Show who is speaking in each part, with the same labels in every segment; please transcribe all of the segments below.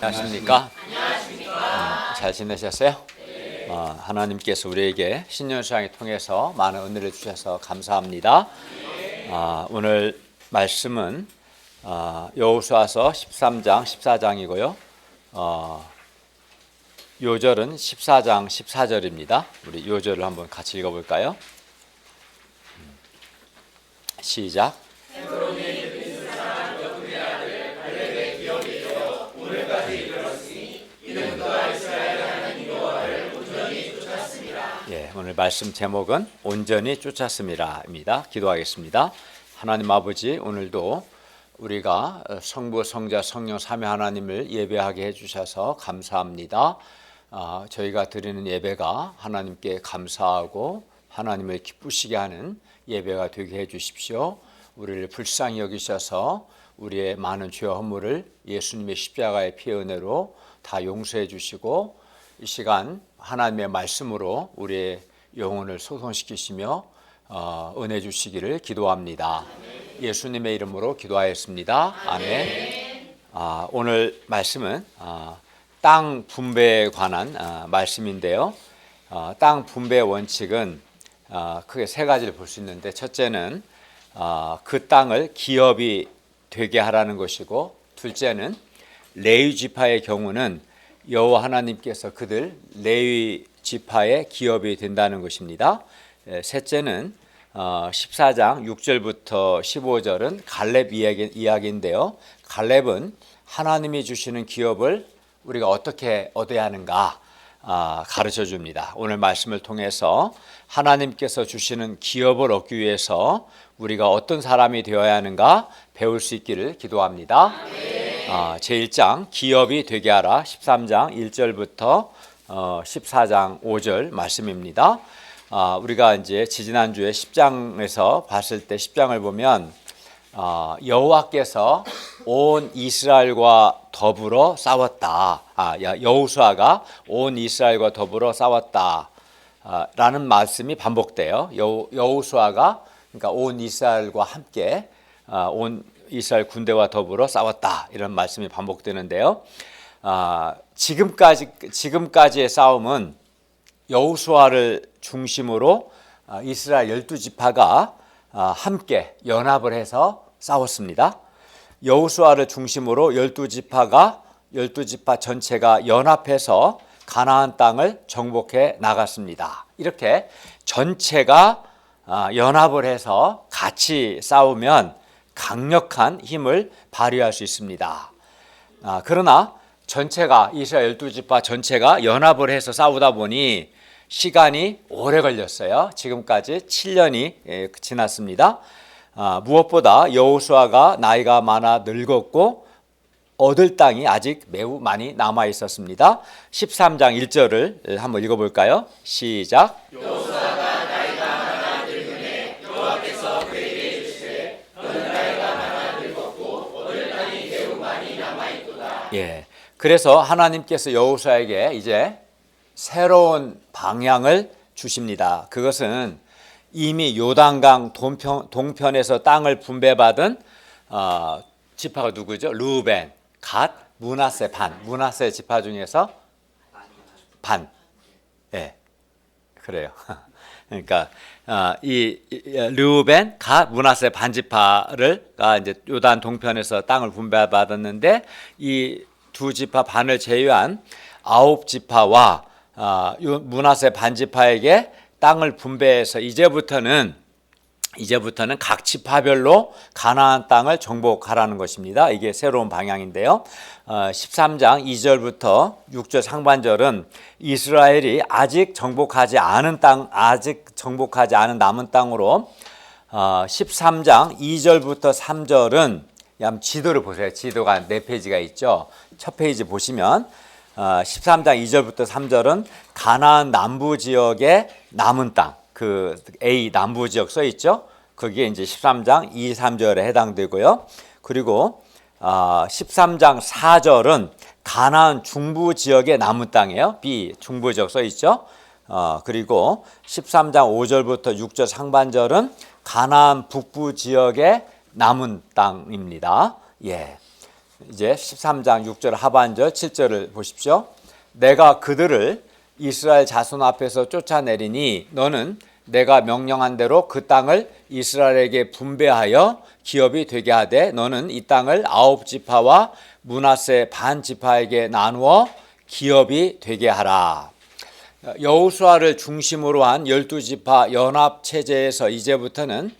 Speaker 1: 안녕하십니까? 잘 지내셨어요? 하나님께서 우리에게 신년 수양을 통해서 많은 은혜를 주셔서 감사합니다. 오늘 말씀은 여호수아서 13장, 14장이고요. 요절은 14장, 14절입니다. 우리 요절을 한번 같이 읽어볼까요? 시작. 오늘 말씀 제목은 온전히 쫓았음이라입니다. 기도하겠습니다. 하나님 아버지, 오늘도 우리가 성부, 성자, 성령 삼위 하나님을 예배하게 해주셔서 감사합니다. 저희가 드리는 예배가 하나님께 감사하고 하나님을 기쁘시게 하는 예배가 되게 해주십시오. 우리를 불쌍히 여기셔서 우리의 많은 죄와 허물을 예수님의 십자가의 피의 은혜로 다 용서해 주시고 이 시간 하나님의 말씀으로 우리의 영혼을 소성시키시며 은혜 주시기를 기도합니다. 예수님의 이름으로 기도하였습니다. 아멘. 오늘 말씀은 땅 분배에 관한 말씀인데요. 땅 분배의 원칙은 크게 세 가지를 볼 수 있는데, 첫째는 그 땅을 기업이 되게 하라는 것이고, 둘째는 레위 지파의 경우는 여호와 하나님께서 그들 레위 지파의 기업이 된다는 것입니다. 셋째는 14장 6절부터 15절은 갈렙 이야기인데요. 갈렙은 하나님이 주시는 기업을 우리가 어떻게 얻어야 하는가 가르쳐 줍니다. 오늘 말씀을 통해서 하나님께서 주시는 기업을 얻기 위해서 우리가 어떤 사람이 되어야 하는가 배울 수 있기를 기도합니다. 제1장 기업이 되게 하라, 13장 1절부터 14장 5절 말씀입니다. 우리가 이제 지지난주에 10장에서 봤을 때 10장을 보면 여호와께서 온 이스라엘과 더불어 싸웠다. 여호수아가 온 이스라엘과 더불어 싸웠다 라는 말씀이 반복돼요. 여호수아가 그러니까 온 이스라엘과 함께 온 이스라엘 군대와 더불어 싸웠다, 이런 말씀이 반복되는데요. 지금까지의 싸움은 여호수아를 중심으로 이스라엘 12지파가 함께 연합을 해서 싸웠습니다. 여호수아를 중심으로 12지파 전체가 연합해서 가나안 땅을 정복해 나갔습니다. 이렇게 전체가 연합을 해서 같이 싸우면 강력한 힘을 발휘할 수 있습니다. 그러나 전체가 이스라엘 12지파 전체가 연합을 해서 싸우다 보니 시간이 오래 걸렸어요. 지금까지 7년이 지났습니다. 무엇보다 여호수아가 나이가 많아 늙었고 얻을 땅이 아직 매우 많이 남아 있었습니다. 13장 1절을 한번 읽어볼까요? 시작. 여호수아가 나이가 많아 늙으니 여호와께서 그에게 이르시되 너는 나이가 많아 늙었고 얻을 땅이 매우 많이 남아 있도다. 그래서 하나님께서 여호수아에게 이제 새로운 방향을 주십니다. 그것은 이미 요단강 동편에서 땅을 분배받은 지파가 누구죠? 르우벤, 갓, 므낫세, 므낫세 지파 중에서 반. 그래요. 그러니까 이 르우벤, 갓, 므낫세 반 지파를 이제 요단 동편에서 땅을 분배받았는데, 이 두 지파 반을 제외한 9지파와 므낫세 반 지파에게 땅을 분배해서 이제부터는 각 지파별로 가나안 땅을 정복하라는 것입니다. 이게 새로운 방향인데요. 13장 2절부터 6절 상반절은 이스라엘이 아직 정복하지 않은 남은 땅으로, 13장 2절부터 3절은 지도를 보세요. 지도가 4페이지가 있죠. 첫 페이지 보시면 13장 2절부터 3절은 가나안 남부 지역의 남은 땅, 그 A 남부 지역 써 있죠. 그게 이제 13장 2, 3절에 해당되고요. 그리고 13장 4절은 가나안 중부 지역의 남은 땅이에요. B 중부 지역 써 있죠. 그리고 13장 5절부터 6절 상반절은 가나안 북부 지역의 남은 땅입니다. 이제 13장 6절 하반절 7절을 보십시오. 내가 그들을 이스라엘 자손 앞에서 쫓아내리니 너는 내가 명령한 대로 그 땅을 이스라엘에게 분배하여 기업이 되게 하되 너는 이 땅을 9지파와 므낫세 반 지파에게 나누어 기업이 되게 하라. 여호수아를 중심으로 한 12지파 연합 체제에서 이제부터는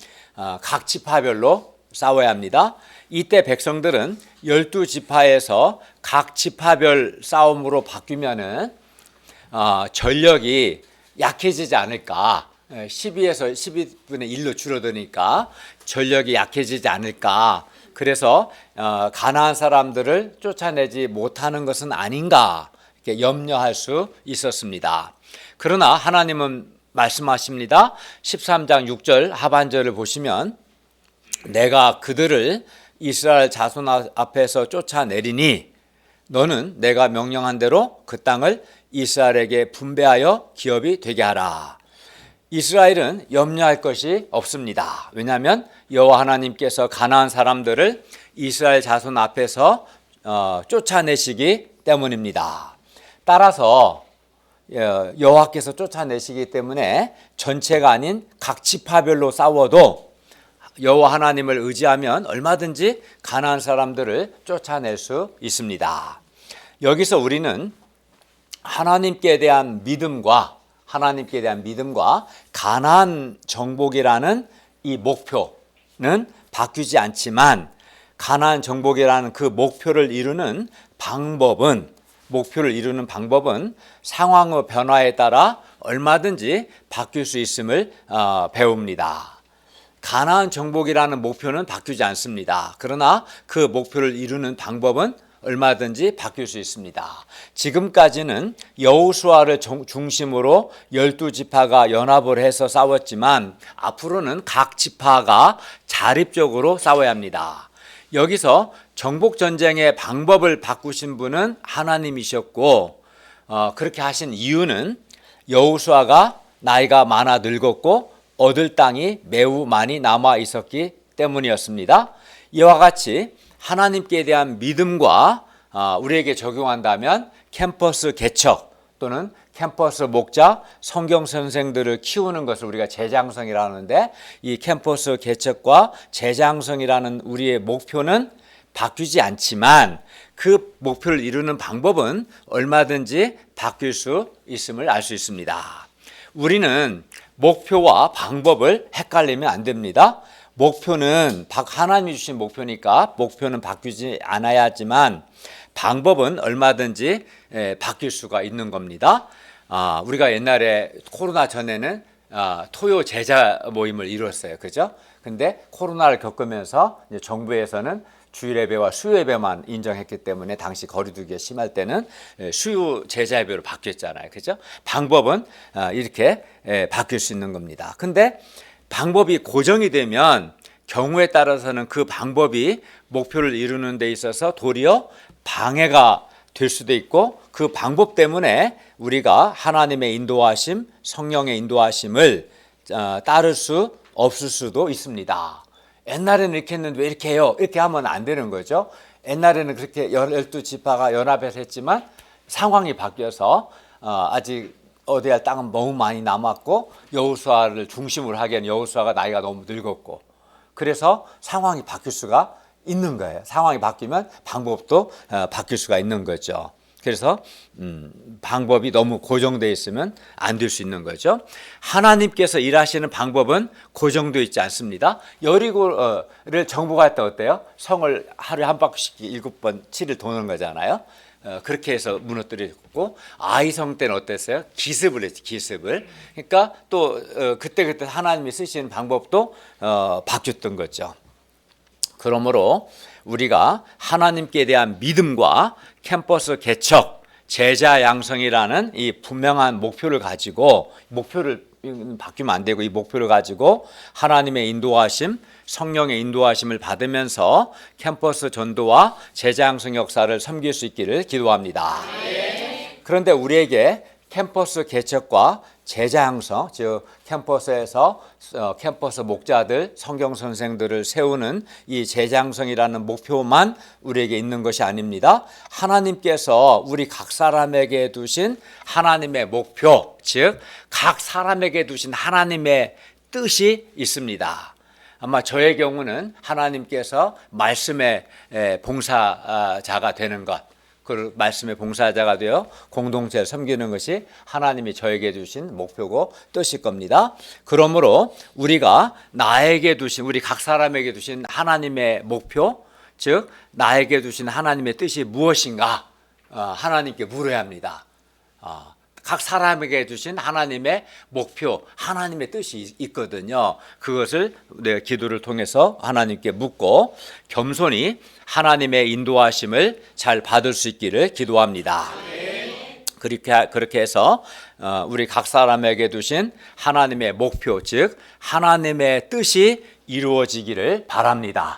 Speaker 1: 각 지파별로 싸워야 합니다. 이때 백성들은 12지파에서 각 지파별 싸움으로 바뀌면은 전력이 약해지지 않을까. 12에서 12분의 1로 줄어드니까 전력이 약해지지 않을까. 그래서 가나안 사람들을 쫓아내지 못하는 것은 아닌가 이렇게 염려할 수 있었습니다. 그러나 하나님은 말씀하십니다. 13장 6절 하반절을 보시면 내가 그들을 이스라엘 자손 앞에서 쫓아내리니 너는 내가 명령한 대로 그 땅을 이스라엘에게 분배하여 기업이 되게 하라. 이스라엘은 염려할 것이 없습니다. 왜냐하면 여호와 하나님께서 가나안 사람들을 이스라엘 자손 앞에서 쫓아내시기 때문입니다. 따라서 여호와께서 쫓아내시기 때문에 전체가 아닌 각 지파별로 싸워도 여호와 하나님을 의지하면 얼마든지 가나안 사람들을 쫓아낼 수 있습니다. 여기서 우리는 하나님께 대한 믿음과 가나안 정복이라는 이 목표는 바뀌지 않지만 가나안 정복이라는 그 목표를 이루는 방법은 상황의 변화에 따라 얼마든지 바뀔 수 있음을 배웁니다. 가나안 정복이라는 목표는 바뀌지 않습니다. 그러나 그 목표를 이루는 방법은 얼마든지 바뀔 수 있습니다. 지금까지는 여호수아를 중심으로 12지파가 연합을 해서 싸웠지만 앞으로는 각 지파가 자립적으로 싸워야 합니다. 여기서 정복전쟁의 방법을 바꾸신 분은 하나님이셨고 그렇게 하신 이유는 여호수아가 나이가 많아 늙었고 얻을 땅이 매우 많이 남아 있었기 때문이었습니다. 이와 같이 하나님께 대한 믿음과 우리에게 적용한다면 캠퍼스 개척 또는 캠퍼스 목자, 성경 선생들을 키우는 것을 우리가 재장성이라고 하는데 이 캠퍼스 개척과 재장성이라는 우리의 목표는 바뀌지 않지만 그 목표를 이루는 방법은 얼마든지 바뀔 수 있음을 알 수 있습니다. 우리는 목표와 방법을 헷갈리면 안 됩니다. 목표는 하나님이 주신 목표니까 목표는 바뀌지 않아야 하지만 방법은 얼마든지 바뀔 수가 있는 겁니다. 우리가 옛날에 코로나 전에는 토요 제자 모임을 이뤘어요. 그죠? 근데 코로나를 겪으면서 이제 정부에서는 주일 예배와 수요 예배만 인정했기 때문에 당시 거리두기가 심할 때는 수요 제자 예배로 바뀌었잖아요. 그죠? 방법은 이렇게 바뀔 수 있는 겁니다. 근데 방법이 고정이 되면 경우에 따라서는 그 방법이 목표를 이루는 데 있어서 도리어 방해가 될 수도 있고 그 방법 때문에 우리가 하나님의 인도하심, 성령의 인도하심을 따를 수 없을 수도 있습니다. 옛날에는 이렇게 했는데 왜 이렇게 해요? 이렇게 하면 안 되는 거죠. 옛날에는 그렇게 12지파가 연합해서 했지만 상황이 바뀌어서 아직 얻어야 할 땅은 너무 많이 남았고 여호수아를 중심으로 하기에는 여호수아가 나이가 너무 늙었고 그래서 상황이 바뀔 수가 있는 거예요. 상황이 바뀌면 방법도 바뀔 수가 있는 거죠. 그래서 방법이 너무 고정되어 있으면 안 될 수 있는 거죠. 하나님께서 일하시는 방법은 고정되어 있지 않습니다. 여리고를 정복할 때 어때요? 성을 하루에 한 바퀴씩 7번 7일 도는 거잖아요. 그렇게 해서 무너뜨렸고 아이성 때는 어땠어요? 기습을 했지, 기습을. 그러니까 또 그때 하나님이 쓰시는 방법도 바뀌었던 거죠. 그러므로 우리가 하나님께 대한 믿음과 캠퍼스 개척, 제자 양성이라는 이 분명한 목표를 가지고 목표를 바뀌면 안 되고 이 목표를 가지고 하나님의 인도하심, 성령의 인도하심을 받으면서 캠퍼스 전도와 제자 양성 역사를 섬길 수 있기를 기도합니다. 그런데 우리에게 캠퍼스 개척과 제자 양성, 즉 캠퍼스에서 캠퍼스 목자들, 성경 선생들을 세우는 이 제자 양성이라는 목표만 우리에게 있는 것이 아닙니다. 하나님께서 우리 각 사람에게 두신 하나님의 목표, 즉 각 사람에게 두신 하나님의 뜻이 있습니다. 아마 저의 경우는 하나님께서 말씀의 봉사자가 되는 것, 그 말씀의 봉사자가 되어 공동체를 섬기는 것이 하나님이 저에게 주신 목표고 뜻일 겁니다. 그러므로 우리가 나에게 두신, 우리 각 사람에게 두신 하나님의 목표, 즉 나에게 두신 하나님의 뜻이 무엇인가 하나님께 물어야 합니다. 각 사람에게 주신 하나님의 목표, 하나님의 뜻이 있거든요. 그것을 내가 기도를 통해서 하나님께 묻고 겸손히 하나님의 인도하심을 잘 받을 수 있기를 기도합니다. 그렇게 해서 우리 각 사람에게 두신 하나님의 목표, 즉 하나님의 뜻이 이루어지기를 바랍니다.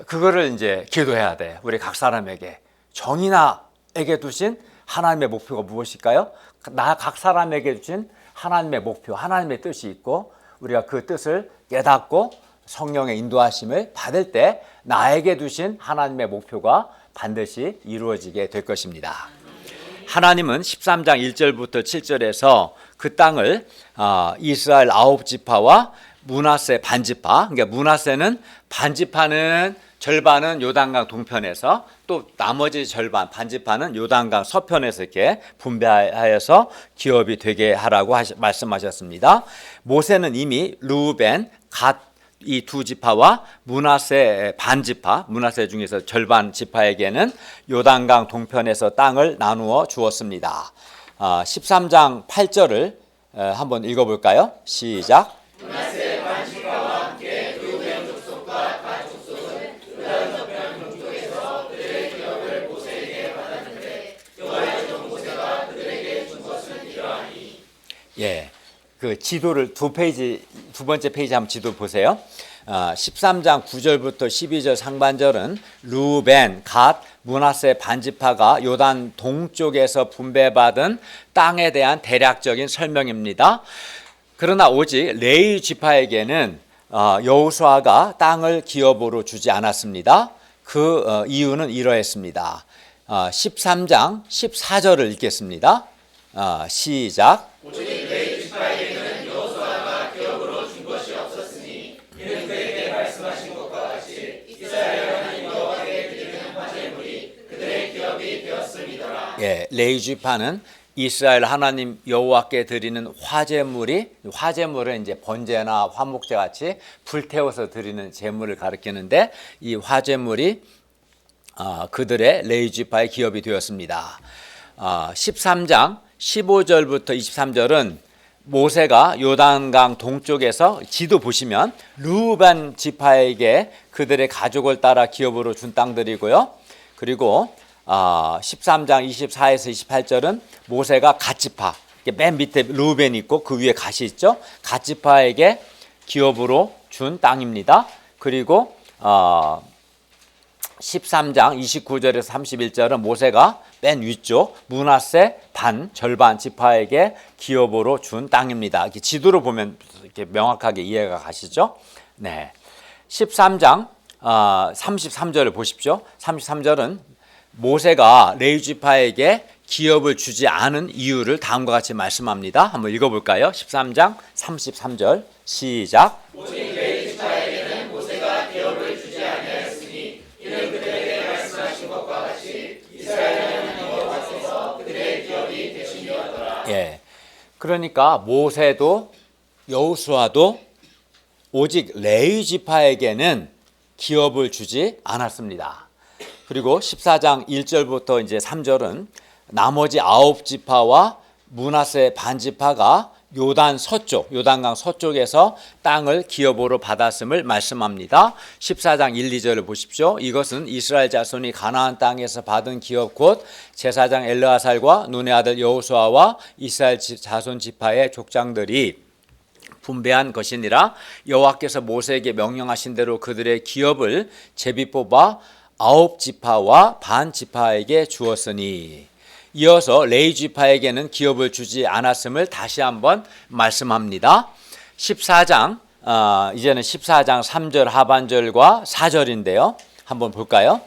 Speaker 1: 그거를 이제 기도해야 돼. 우리 각 사람에게. 정인아에게 두신 하나님의 목표가 무엇일까요? 나 각 사람에게 주신 하나님의 목표, 하나님의 뜻이 있고 우리가 그 뜻을 깨닫고 성령의 인도하심을 받을 때 나에게 두신 하나님의 목표가 반드시 이루어지게 될 것입니다. 하나님은 13장 1절부터 7절에서 그 땅을 이스라엘 9지파와 므낫세 반지파, 그러니까 므낫세는 반지파는 절반은 요단강 동편에서 또 나머지 절반 반지파는 요단강 서편에서 이렇게 분배하여서 기업이 되게 하라고 말씀하셨습니다. 모세는 이미 르우벤, 갓 이 두 지파와 므낫세 반지파, 므낫세 중에서 절반 지파에게는 요단강 동편에서 땅을 나누어 주었습니다. 13장 8절을 한번 읽어볼까요? 시작. 므낫세 반지파와 함께 르우벤 족속과 갓 족속은 요단 서편 동쪽에서 그들의 기업을 모세에게 받았는데 여호와의 종 모세가 그들에게 준 것은 이러하니. 예, 그 지도를 두 번째 페이지 한번 지도 보세요. 13장 9절부터 12절 상반절은 르우벤, 갓, 므낫세 반지파가 요단 동쪽에서 분배받은 땅에 대한 대략적인 설명입니다. 그러나 오직 레위 지파에게는 여호수아가 땅을 기업으로 주지 않았습니다. 그 이유는 이러했습니다. 13장 14절을 읽겠습니다. 시작. 오직 레위 지파에게는 여호수아가 기업으로 준 것이 없었으니 이는 그에게 말씀하신 것과 같이 이스라엘 하나님 여호와께 드리는 화제물이 그들의 기업이 되었음이더라. 예, 레위 지파는 이스라엘 하나님 여호와께 드리는 화제물은 이제 번제나 화목제 같이 불태워서 드리는 제물을 가리키는데 이 화제물이 그들의 레위 지파의 기업이 되었습니다. 13장 15절부터 23절은 모세가 요단강 동쪽에서 지도 보시면 르우벤 지파에게 그들의 가족을 따라 기업으로 준 땅들이고요. 그리고 13장 24에서 28절은 모세가 갓지파, 맨 밑에 르우벤이 있고 그 위에 갓이 있죠. 갓지파에게 기업으로 준 땅입니다. 그리고 13장 29절에서 31절은 모세가 맨 위쪽 므낫세 절반 지파에게 기업으로 준 땅입니다. 이렇게 지도로 보면 이렇게 명확하게 이해가 가시죠? 네. 13장 33절을 보십시오. 33절은 모세가 레위 지파에게 기업을 주지 않은 이유를 다음과 같이 말씀합니다. 한번 읽어볼까요? 13장 33절 시작. 오직 레위 지파에게는 모세가 기업을 주지 아니하였으니 이는 그들에게 말씀하신 것과 같이 이스라엘 하나님 여호와께서 그들의 기업이 되심이었더라. 예, 그러니까 모세도 여호수아도 오직 레위 지파에게는 기업을 주지 않았습니다. 그리고 14장 1절부터 이제 3절은 나머지 9지파와 므낫세 반지파가 요단강 서쪽에서 땅을 기업으로 받았음을 말씀합니다. 14장 1, 2절을 보십시오. 이것은 이스라엘 자손이 가나안 땅에서 받은 기업 곧 제사장 엘르아살과 눈의 아들 여호수아와 이스라엘 자손 지파의 족장들이 분배한 것이니라. 여호와께서 모세에게 명령하신 대로 그들의 기업을 제비 뽑아 9지파와 반지파에게 주었으니. 이어서 레위 지파에게는 기업을 주지 않았음을 다시 한번 말씀합니다. 14장 이제는 14장 3절 하반절과 4절인데요. 한번 볼까요?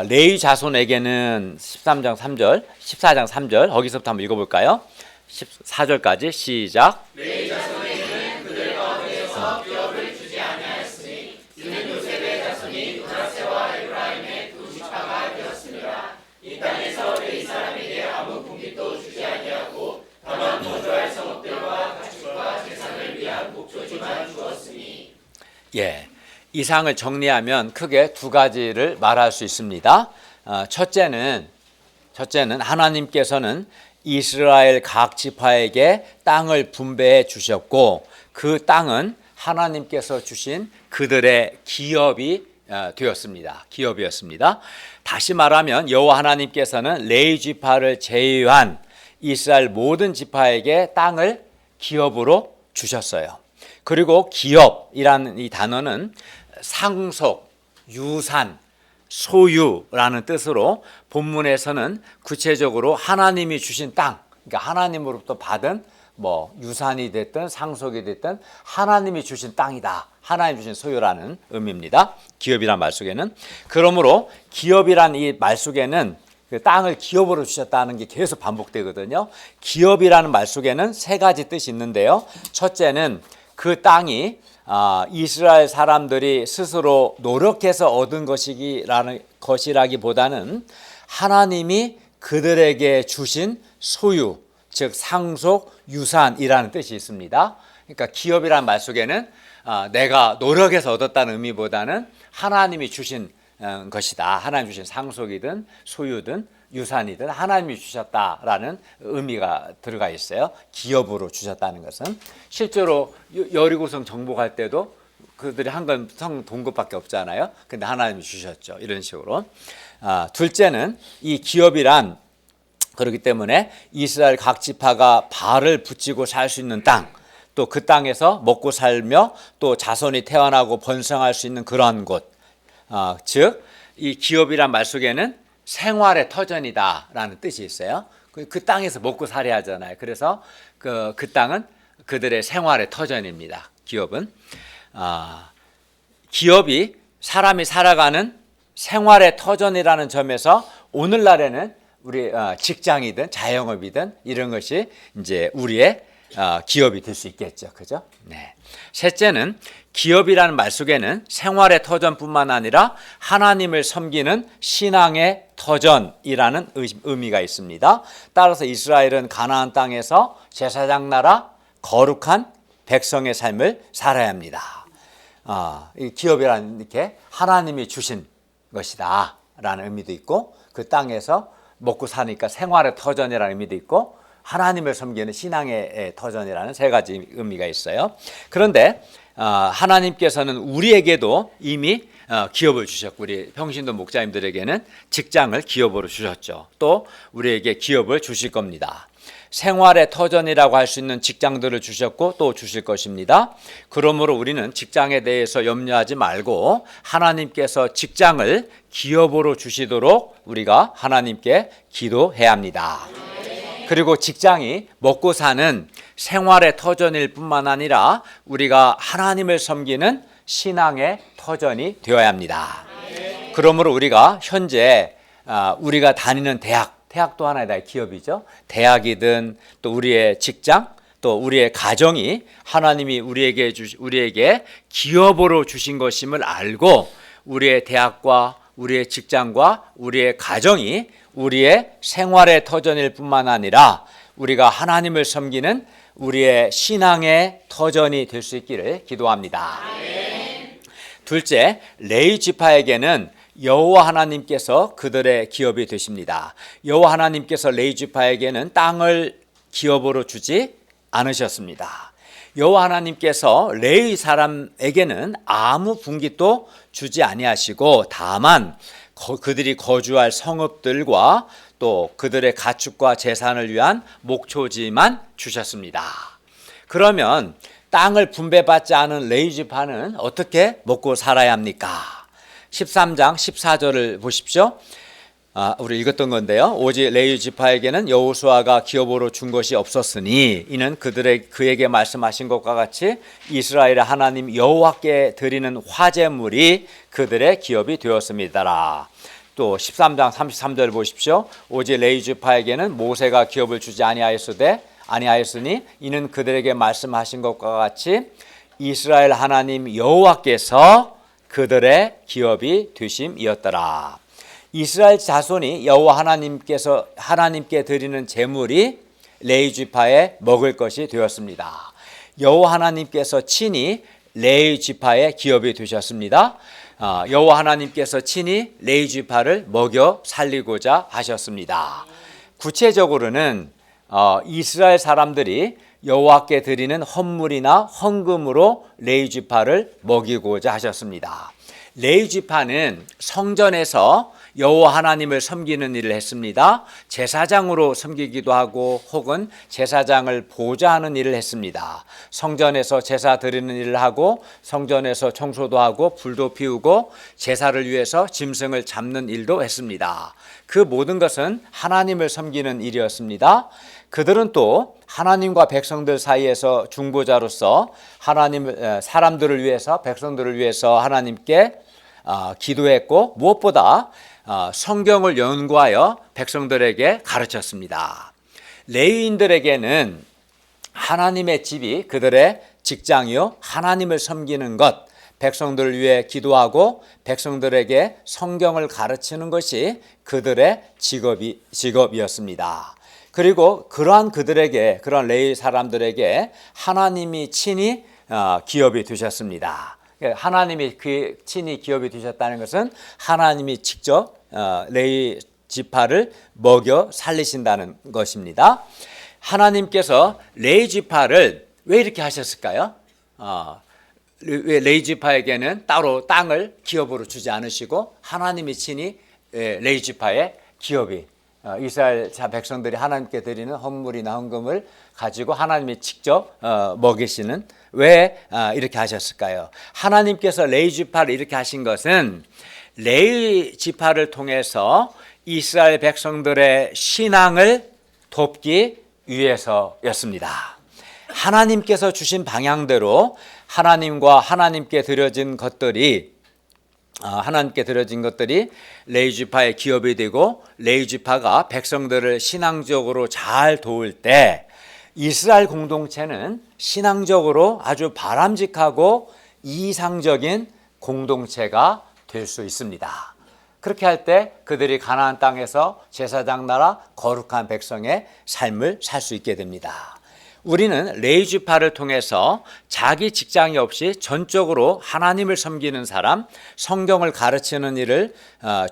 Speaker 1: 레위 자손에게는 13장 3절, 14장 3절 거기서부터 한번 읽어볼까요? 14절까지 시작.
Speaker 2: 레위 자손에게는 그들 가운데서 기업을 주지 아니하였으니 이는 요셉의 자손이 므낫세와 에프라임의 두 지파가 되었습니다. 이 땅에서 레위 사람에게 아무 분깃도 주지 아니하고 다만 거주할 성읍들과 가축과 제사를 위한 목조지만 주었으니.
Speaker 1: 예, 이상을 정리하면 크게 두 가지를 말할 수 있습니다. 첫째는 하나님께서는 이스라엘 각 지파에게 땅을 분배해 주셨고 그 땅은 하나님께서 주신 그들의 기업이 되었습니다. 기업이었습니다. 다시 말하면 여호와 하나님께서는 레위 지파를 제외한 이스라엘 모든 지파에게 땅을 기업으로 주셨어요. 그리고 기업이라는 이 단어는 상속, 유산, 소유라는 뜻으로 본문에서는 구체적으로 하나님이 주신 땅, 그러니까 하나님으로부터 받은 유산이 됐든 상속이 됐든 하나님이 주신 땅이다. 하나님 주신 소유라는 의미입니다. 기업이란 말 속에는. 그러므로 기업이란 이 말 속에는 그 땅을 기업으로 주셨다는 게 계속 반복되거든요. 기업이라는 말 속에는 세 가지 뜻이 있는데요. 첫째는 그 땅이 이스라엘 사람들이 스스로 노력해서 얻은 것이라기보다는 하나님이 그들에게 주신 소유, 즉 상속, 유산이라는 뜻이 있습니다. 그러니까 기업이라는 말 속에는 내가 노력해서 얻었다는 의미보다는 하나님이 주신 것이다. 하나님 주신 상속이든 소유든 유산이든 하나님이 주셨다라는 의미가 들어가 있어요. 기업으로 주셨다는 것은 실제로 여리고성 정복할 때도 그들이 한 건 성 동급밖에 없잖아요. 근데 하나님이 주셨죠. 이런 식으로. 둘째는 이 기업이란 그렇기 때문에 이스라엘 각 지파가 발을 붙이고 살 수 있는 땅, 또 그 땅에서 먹고 살며 또 자손이 태어나고 번성할 수 있는 그러한 곳, 즉 이 기업이란 말 속에는 생활의 터전이다라는 뜻이 있어요. 그 땅에서 먹고 살아야 하잖아요. 그래서 그 땅은 그들의 생활의 터전입니다. 기업은 기업이 사람이 살아가는 생활의 터전이라는 점에서 오늘날에는 우리 직장이든 자영업이든 이런 것이 이제 우리의 기업이 될 수 있겠죠. 그죠? 네. 셋째는 기업이라는 말 속에는 생활의 터전뿐만 아니라 하나님을 섬기는 신앙의 터전이라는 의미가 있습니다. 따라서 이스라엘은 가나안 땅에서 제사장 나라 거룩한 백성의 삶을 살아야 합니다. 이 기업이라는 이렇게 하나님이 주신 것이다 라는 의미도 있고 그 땅에서 먹고 사니까 생활의 터전이라는 의미도 있고 하나님을 섬기는 신앙의 터전이라는 세 가지 의미가 있어요. 그런데 하나님께서는 우리에게도 이미 기업을 주셨고 우리 평신도 목자님들에게는 직장을 기업으로 주셨죠. 또 우리에게 기업을 주실 겁니다. 생활의 터전이라고 할 수 있는 직장들을 주셨고 또 주실 것입니다. 그러므로 우리는 직장에 대해서 염려하지 말고 하나님께서 직장을 기업으로 주시도록 우리가 하나님께 기도해야 합니다. 그리고 직장이 먹고 사는 생활의 터전일 뿐만 아니라 우리가 하나님을 섬기는 신앙의 터전이 되어야 합니다. 그러므로 우리가 현재 우리가 다니는 대학도 하나의 기업이죠. 대학이든 또 우리의 직장 또 우리의 가정이 하나님이 우리에게 기업으로 주신 것임을 알고 우리의 대학과 우리의 직장과 우리의 가정이 우리의 생활의 터전일 뿐만 아니라 우리가 하나님을 섬기는 우리의 신앙의 터전이 될 수 있기를 기도합니다. 둘째, 레위 지파에게는 여호와 하나님께서 그들의 기업이 되십니다. 여호와 하나님께서 레위 지파에게는 땅을 기업으로 주지 않으셨습니다. 여호와 하나님께서 레위 사람에게는 아무 분깃도 주지 아니하시고 다만 그들이 거주할 성읍들과 또 그들의 가축과 재산을 위한 목초지만 주셨습니다. 그러면 땅을 분배받지 않은 레위 지파는 어떻게 먹고 살아야 합니까? 13장 14절을 보십시오. 우리 읽었던 건데요. 오직 레위 지파에게는 여호수아가 기업으로 준 것이 없었으니 이는 그에게 말씀하신 것과 같이 이스라엘의 하나님 여호와께 드리는 화제물이 그들의 기업이 되었습니다라. 또 13장 33절 보십시오. 오직 레위 지파에게는 모세가 기업을 주지 아니하였으니 이는 그들에게 말씀하신 것과 같이 이스라엘 하나님 여호와께서 그들의 기업이 되심이었더라. 이스라엘 자손이 여호와 하나님께 드리는 제물이 레위 지파에 먹을 것이 되었습니다. 여호와 하나님께서 친히 레위 지파의 기업이 되셨습니다. 여호와 하나님께서 친히 레위 지파를 먹여 살리고자 하셨습니다. 구체적으로는 이스라엘 사람들이 여호와께 드리는 헌물이나 헌금으로 레위 지파를 먹이고자 하셨습니다. 레위 지파는 성전에서 여호와 하나님을 섬기는 일을 했습니다. 제사장으로 섬기기도 하고 혹은 제사장을 보좌하는 일을 했습니다. 성전에서 제사 드리는 일을 하고 성전에서 청소도 하고 불도 피우고 제사를 위해서 짐승을 잡는 일도 했습니다. 그 모든 것은 하나님을 섬기는 일이었습니다. 그들은 또 하나님과 백성들 사이에서 중보자로서 사람들을 위해서 백성들을 위해서 하나님께 기도했고 무엇보다 성경을 연구하여 백성들에게 가르쳤습니다. 레위인들에게는 하나님의 집이 그들의 직장이요 하나님을 섬기는 것, 백성들을 위해 기도하고 백성들에게 성경을 가르치는 것이 그들의 직업이었습니다. 그리고 그러한 레위 사람들에게 하나님이 친히 기업이 되셨습니다. 하나님이 친히 기업이 되셨다는 것은 하나님이 직접 레위 지파를 먹여 살리신다는 것입니다. 하나님께서 레위 지파를 왜 이렇게 하셨을까요? 왜 레위 지파에게는 따로 땅을 기업으로 주지 않으시고 하나님이 친히 레위 지파의 기업이 이스라엘 백성들이 하나님께 드리는 헌물이나 헌금을 가지고 하나님이 직접 먹이시는 왜 이렇게 하셨을까요? 하나님께서 레위 지파를 이렇게 하신 것은 레위 지파를 통해서 이스라엘 백성들의 신앙을 돕기 위해서였습니다. 하나님께서 주신 방향대로 하나님께 드려진 것들이 레위 지파의 기업이 되고 레위 지파가 백성들을 신앙적으로 잘 도울 때 이스라엘 공동체는 신앙적으로 아주 바람직하고 이상적인 공동체가 될 수 있습니다. 그렇게 할 때 그들이 가나안 땅에서 제사장 나라 거룩한 백성의 삶을 살 수 있게 됩니다. 우리는 레위 지파를 통해서 자기 직장이 없이 전적으로 하나님을 섬기는 사람, 성경을 가르치는 일을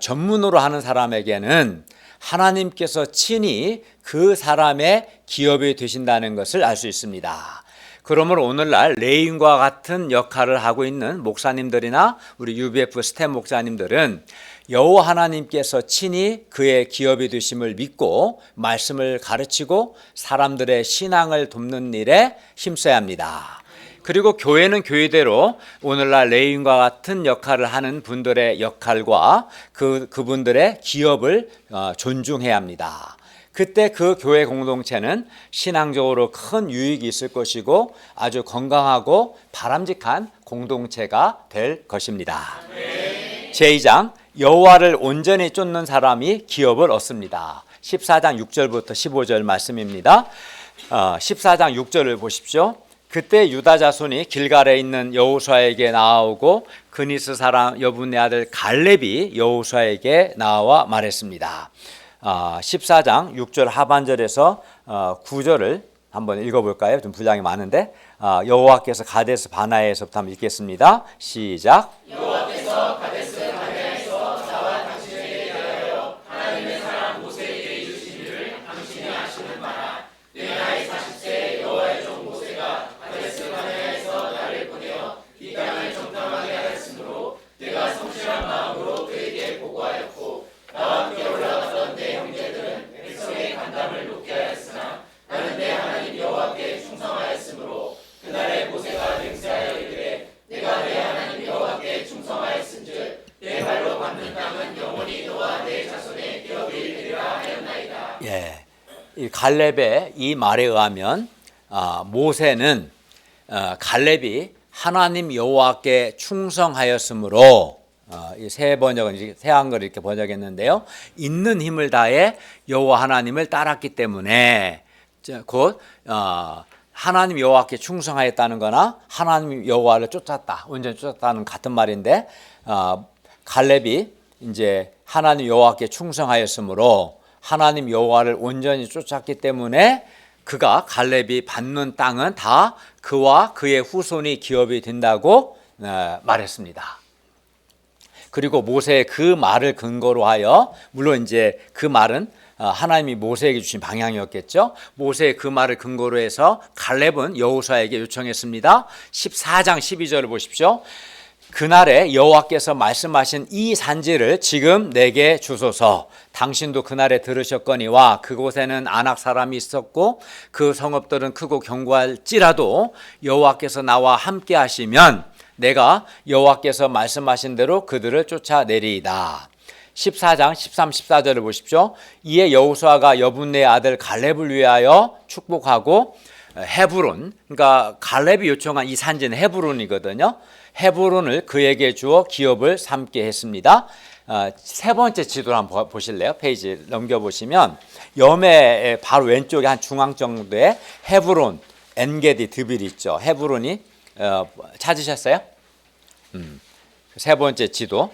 Speaker 1: 전문으로 하는 사람에게는 하나님께서 친히 그 사람의 기업이 되신다는 것을 알 수 있습니다. 그러므로 오늘날 레위인과 같은 역할을 하고 있는 목사님들이나 우리 UBF 스텝 목사님들은 여호와 하나님께서 친히 그의 기업이 되심을 믿고 말씀을 가르치고 사람들의 신앙을 돕는 일에 힘써야 합니다. 그리고 교회는 교회대로 오늘날 레위인과 같은 역할을 하는 분들의 역할과 그분들의 기업을 존중해야 합니다. 그때 그 교회 공동체는 신앙적으로 큰 유익이 있을 것이고 아주 건강하고 바람직한 공동체가 될 것입니다. 제2장 여호와를 온전히 쫓는 사람이 기업을 얻습니다. 14장 6절부터 15절 말씀입니다. 14장 6절을 보십시오. 그때 유다 자손이 길갈에 있는 여호수아에게 나아오고 그니스 사람 여분의 아들 갈렙이 여호수아에게 나와 말했습니다. 14장 6절 하반절에서 9절을 한번 읽어볼까요? 좀 분량이 많은데 여호와께서 가데스 바네아에서부터 한번 읽겠습니다. 시작.
Speaker 3: 여호와께서 가데스 바네아에서 나와 당신에게 대하여 하나님의 사람 모세에게 이르신 일을 당신이 아시는 바라. 내 나이 40세 여호와의 종 모세가 가데스 바네아에서 나를 보내어 이 땅을 정탐하게 하였으므로 내가 성실한 마음으로 그에게 보고하였고 나와 함께 올라가던 내 형제들은 백성의 간담을 높게 하였으나 나는 내 하나님 여호와께 충성하였으므로 그날에 모세가 맹세하여 이르되 내가 내 하나님 여호와께 충성하였은즉
Speaker 1: 예, 이 갈렙의 이 말에 의하면 모세는 갈렙이 하나님 여호와께 충성하였으므로 이 새 번역은 새 한글 이렇게 번역했는데요. 있는 힘을 다해 여호와 하나님을 따랐기 때문에 곧 하나님 여호와께 충성하였다는 거나 하나님 여호와를 쫓았다, 온전히 쫓았다는 같은 말인데 갈렙이 이제 하나님 여호와께 충성하였으므로 하나님 여호와를 온전히 쫓았기 때문에 그가 갈렙이 받는 땅은 다 그와 그의 후손이 기업이 된다고 말했습니다. 그리고 모세의 그 말을 근거로 하여, 물론 이제 그 말은 하나님이 모세에게 주신 방향이었겠죠. 모세의 그 말을 근거로 해서 갈렙은 여호수아에게 요청했습니다. 14장 12절을 보십시오. 그날에 여호와께서 말씀하신 이 산지를 지금 내게 주소서. 당신도 그날에 들으셨거니와 그곳에는 아낙 사람이 있었고 그 성읍들은 크고 견고할지라도 여호와께서 나와 함께 하시면 내가 여호와께서 말씀하신 대로 그들을 쫓아내리이다. 14장 13, 14절을 보십시오. 이에 여호수아가 여분네의 아들 갈렙을 위하여 축복하고 헤브론, 그러니까 갈렙이 요청한 이 산지는 헤브론이거든요. 헤브론을 그에게 주어 기업을 삼게 했습니다. 세 번째 지도를 한번 보실래요? 페이지 넘겨보시면 염해의 바로 왼쪽에 한 중앙 정도에 헤브론, 엔게디, 드빌이 있죠. 헤브론이 찾으셨어요? 세 번째 지도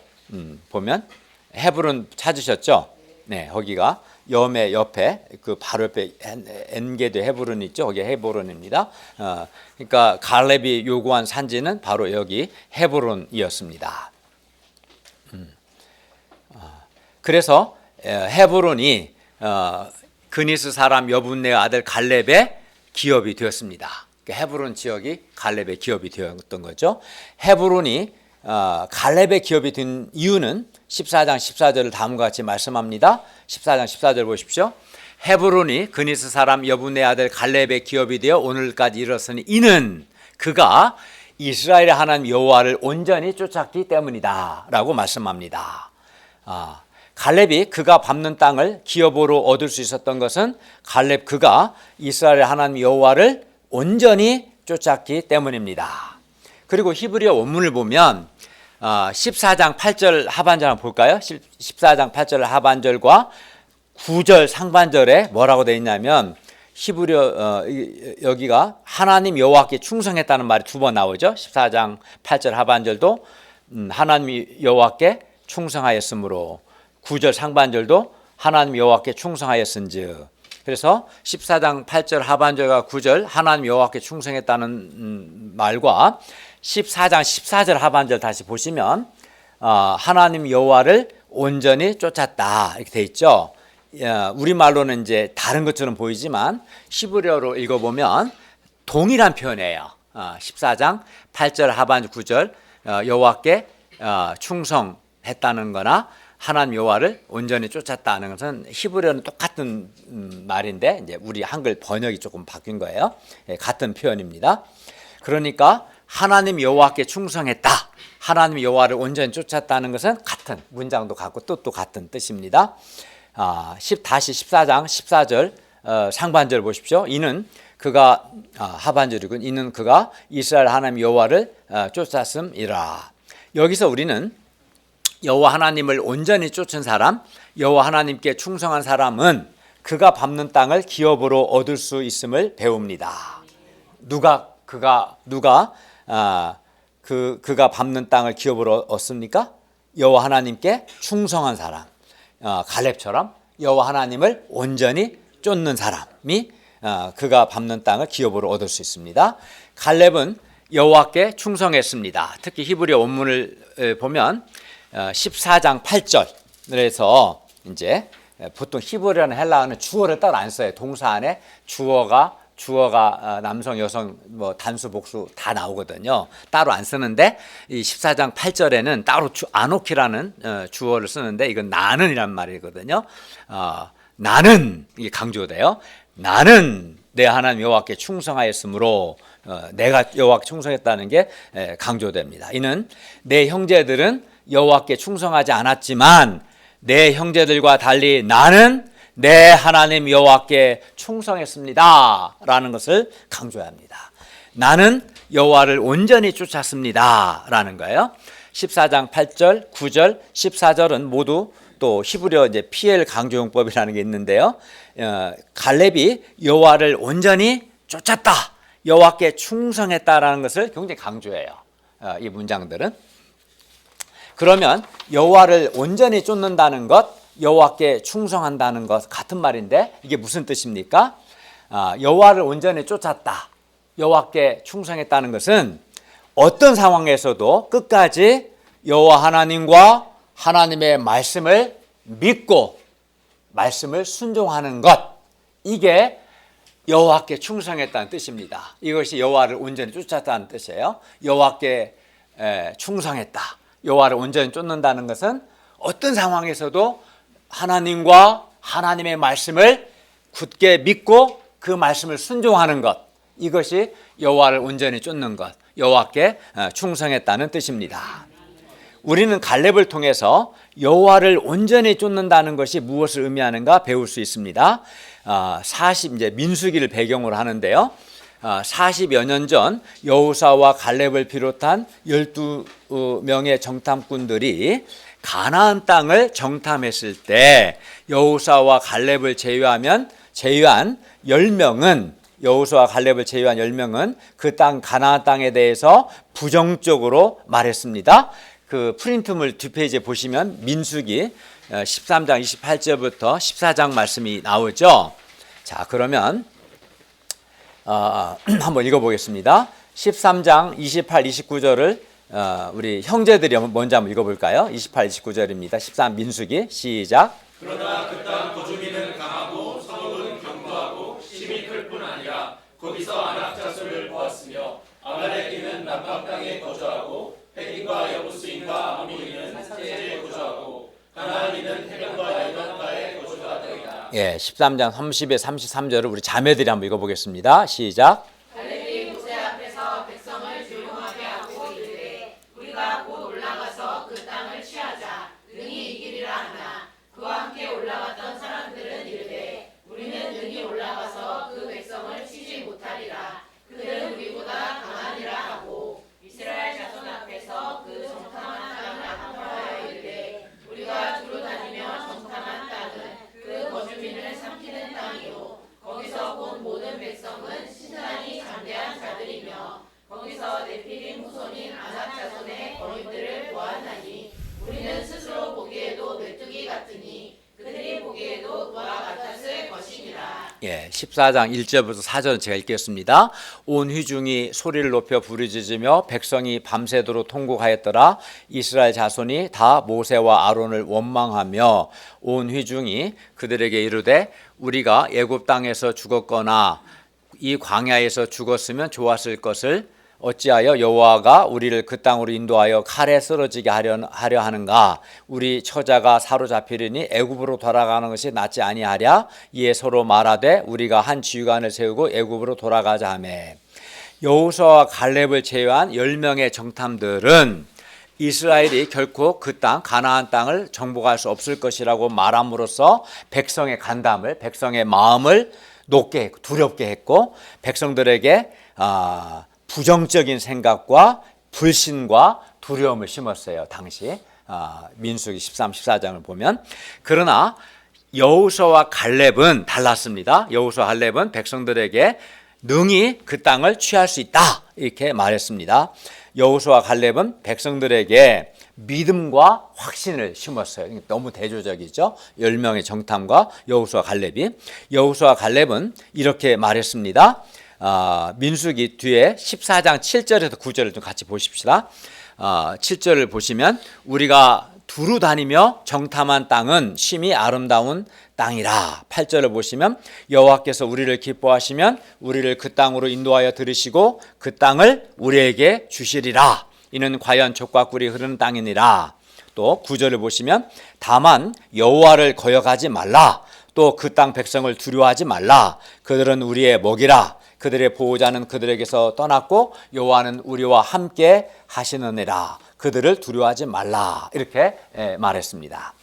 Speaker 1: 보면 헤브론 찾으셨죠? 네, 거기가 염해 옆에 그 바로 옆에 엔게디 헤브론 있죠? 거기 헤브론입니다. 그러니까 갈렙이 요구한 산지는 바로 여기 헤브론이었습니다. 그래서 헤브론이 그니스 사람 여분네의 아들 갈렙의 기업이 되었습니다. 헤브론 지역이 갈렙의 기업이 되었던 거죠. 헤브론이 갈렙의 기업이 된 이유는 14장 14절을 다음과 같이 말씀합니다. 14장 14절 보십시오. 헤브론이 그니스 사람 여분네의 아들 갈렙의 기업이 되어 오늘까지 이르렀으니 이는 그가 이스라엘의 하나님 여호와를 온전히 쫓았기 때문이다 라고 말씀합니다. 갈렙이 그가 밟는 땅을 기업으로 얻을 수 있었던 것은 갈렙 그가 이스라엘의 하나님 여호와를 온전히 쫓았기 때문입니다. 그리고 히브리어 원문을 보면 14장 8절 하반절 한번 볼까요? 14장 8절 하반절과 9절 상반절에 뭐라고 되어 있냐면 히브리어 여기가 하나님 여호와께 충성했다는 말이 두 번 나오죠. 14장 8절 하반절도 하나님 여호와께 충성하였으므로 9절 상반절도 하나님 여호와께 충성하였은즉, 그래서 14장 8절 하반절과 9절 하나님 여호와께 충성했다는 말과 14장 14절 하반절 다시 보시면 하나님 여호와를 온전히 쫓았다 이렇게 돼 있죠. 우리말로는 이제 다른 것처럼 보이지만 히브리어로 읽어보면 동일한 표현이에요. 14장 8절 하반절 9절 여호와께 충성했다는 거나 하나님 여호와를 온전히 쫓았다는 것은 히브리어는 똑같은 말인데 이제 우리 한글 번역이 조금 바뀐 거예요. 같은 표현입니다. 그러니까 하나님 여호와께 충성했다, 하나님 여호와를 온전히 쫓았다는 것은 같은 문장도 같고 뜻도 같은 뜻입니다. 다시 14장 14절 상반절 보십시오. 이는 그가 하반절이군. 이는 그가 이스라엘 하나님 여호와를 쫓았음이라. 여기서 우리는 여호와 하나님을 온전히 쫓은 사람, 여호와 하나님께 충성한 사람은 그가 밟는 땅을 기업으로 얻을 수 있음을 배웁니다. 그가 밟는 땅을 기업으로 얻습니까? 여호와 하나님께 충성한 사람, 갈렙처럼 여호와 하나님을 온전히 쫓는 사람이 그가 밟는 땅을 기업으로 얻을 수 있습니다. 갈렙은 여호와께 충성했습니다. 특히 히브리어 원문을 보면 14장 8절에서 이제 보통 히브리어나 헬라어는 주어를 따로 안 써요. 동사 안에 주어가 남성, 여성, 뭐 단수, 복수 다 나오거든요. 따로 안 쓰는데 이 14장 8절에는 따로 아노키라는 주어를 쓰는데 이건 나는이란 말이거든요. 나는 이게 강조돼요. 나는 내 하나님 여호와께 충성하였으므로 내가 여호와께 충성했다는 게 강조됩니다. 이는 내 형제들은 여호와께 충성하지 않았지만 내 형제들과 달리 나는 내 하나님 여호와께 충성했습니다 라는 것을 강조해야 합니다. 나는 여호와를 온전히 쫓았습니다 라는 거예요. 14장 8절, 9절, 14절은 모두 또 히브리어 이제 PL 강조용법이라는 게 있는데요. 갈렙이 여호와를 온전히 쫓았다, 여호와께 충성했다라는 것을 굉장히 강조해요. 이 문장들은. 그러면 여호와를 온전히 쫓는다는 것, 여호와께 충성한다는 것 같은 말인데 이게 무슨 뜻입니까? 여호와를 온전히 쫓았다, 여호와께 충성했다는 것은 어떤 상황에서도 끝까지 여호와 하나님과 하나님의 말씀을 믿고 말씀을 순종하는 것, 이게 여호와께 충성했다는 뜻입니다. 이것이 여호와를 온전히 쫓았다는 뜻이에요. 여호와께 충성했다, 여호와를 온전히 쫓는다는 것은 어떤 상황에서도 하나님과 하나님의 말씀을 굳게 믿고 그 말씀을 순종하는 것, 이것이 여호와를 온전히 쫓는 것, 여호와께 충성했다는 뜻입니다. 우리는 갈렙을 통해서 여호와를 온전히 쫓는다는 것이 무엇을 의미하는가 배울 수 있습니다. 이제 민수기를 배경으로 하는데요. 40여 년 전 여호사와 갈렙을 비롯한 12명의 정탐꾼들이 가나안 땅을 정탐했을 때 여호사와 갈렙을 제외한 10명은 여호수아와 갈렙을 제외한 10명은 그 땅 가나안 땅에 대해서 부정적으로 말했습니다. 그 프린트물 뒷페이지에 보시면 민수기 13장 28절부터 14장 말씀이 나오죠. 자, 그러면 한번 읽어보겠습니다. 13장 28, 29절을 우리 형제들이 먼저 한번 읽어볼까요? 28, 29절입니다. 13 민수기 시작.
Speaker 3: 그러나 그 땅 거주민은 강하고 성읍은 견고하고 힘이 클 뿐 아니라 거기서 아낙 자손을 보았으며 아말렉인은 남방 땅에 거주하고 헷인과 여부스인과 아모리는 세제에 거주하고 가나안인은 해변과 요단가에 거주하더이다.
Speaker 1: 13장 30에 33절을 우리 자매들이 한번 읽어보겠습니다. 시작.
Speaker 2: 갈렙이 모세 앞에서 백성을 조용하게 하고 이르되 우리가 곧 올라가서 그 땅을 취하자 능히 이기리라 하나 그와 함께 올라갔던 사람들은 이르되 우리는 능히 올라가서 그 백성을 치지 못하리라. 그들은 우리보다 강하니라 하고 이스라엘 자손 앞에서 그 정탐한 땅을 악평하여 이르되 우리가 두루 다니며 정탐한 땅은 그 거주민을 삼키는 땅이요 거기서 본 모든 백성은 신단이 장대한 자들이며 거기서 네피림 후손인 아낙 자손의 거민들을 보았나니 우리는 스스로 보기에도 메뚜기 같으니 그들이 보기에도 우와 같았을 것이니라.
Speaker 1: 14장 1절부터 4절은 제가 읽겠습니다. 온 회중이 소리를 높여 부르짖으며 백성이 밤새도록 통곡하였더라. 이스라엘 자손이 다 모세와 아론을 원망하며 온 회중이 그들에게 이르되 우리가 애굽 땅에서 죽었거나 이 광야에서 죽었으면 좋았을 것을 어찌하여 여호와가 우리를 그 땅으로 인도하여 칼에 쓰러지게 하려 하는가? 우리 처자가 사로잡히리니 애굽으로 돌아가는 것이 낫지 아니하랴? 이에 서로 말하되 우리가 한 지휘관을 세우고 애굽으로 돌아가자 하며 여호수아와 갈렙을 제외한 10명의 정탐들은 이스라엘이 결코 그 땅 가나안 땅을 정복할 수 없을 것이라고 말함으로써 백성의 간담을, 백성의 마음을 높게 했고 두렵게 했고 백성들에게 부정적인 생각과 불신과 두려움을 심었어요. 당시 민수기 13, 14장을 보면. 그러나 여호수아와 갈렙은 달랐습니다. 여호수아와 갈렙은 백성들에게 능히 그 땅을 취할 수 있다 이렇게 말했습니다. 여호수아와 갈렙은 백성들에게 믿음과 확신을 심었어요. 너무 대조적이죠. 10명의 정탐과 여호수아와 갈렙이. 여호수아와 갈렙은 이렇게 말했습니다. 민수기 뒤에 14장 7절에서 9절을 좀 같이 보십시다. 7절을 보시면 우리가 두루 다니며 정탐한 땅은 심히 아름다운 땅이라. 8절을 보시면 여호와께서 우리를 기뻐하시면 우리를 그 땅으로 인도하여 들으시고 그 땅을 우리에게 주시리라. 이는 과연 젖과 꿀이 흐르는 땅이니라. 또 9절을 보시면 다만 여호와를 거역하지 말라. 또 그 땅 백성을 두려워하지 말라. 그들은 우리의 먹이라. 그들의 보호자는 그들에게서 떠났고 여호와는 우리와 함께 하시느니라. 그들을 두려워하지 말라. 이렇게 말했습니다.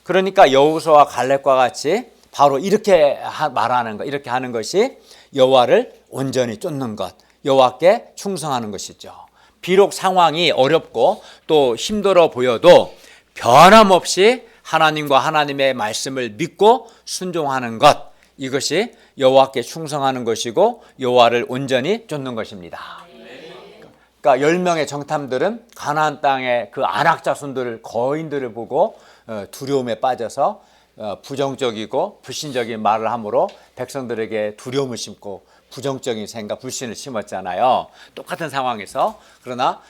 Speaker 1: 그러니까 여호수아와 갈렙과 같이 바로 이렇게 말하는 것, 이렇게 하는 것이 여호와를 온전히 쫓는 것, 여호와께 충성하는 것이죠. 비록 상황이 어렵고 또 힘들어 보여도 변함없이 하나님과 하나님의 말씀을 믿고 순종하는 것, 이것이 여호와께 충성하는 것이고 여호와를 온전히 쫓는 것입니다. 그러니까 10명의 정탐들은 가나안 땅의 그 안악 자손들, 거인들을 보고 두려움에 빠져서 부정적이고 불신적인 말을 함으로 백성들에게 두려움을 심고 부정적인 생각, 불신을 심었잖아요. 똑같은 상황에서. 그러나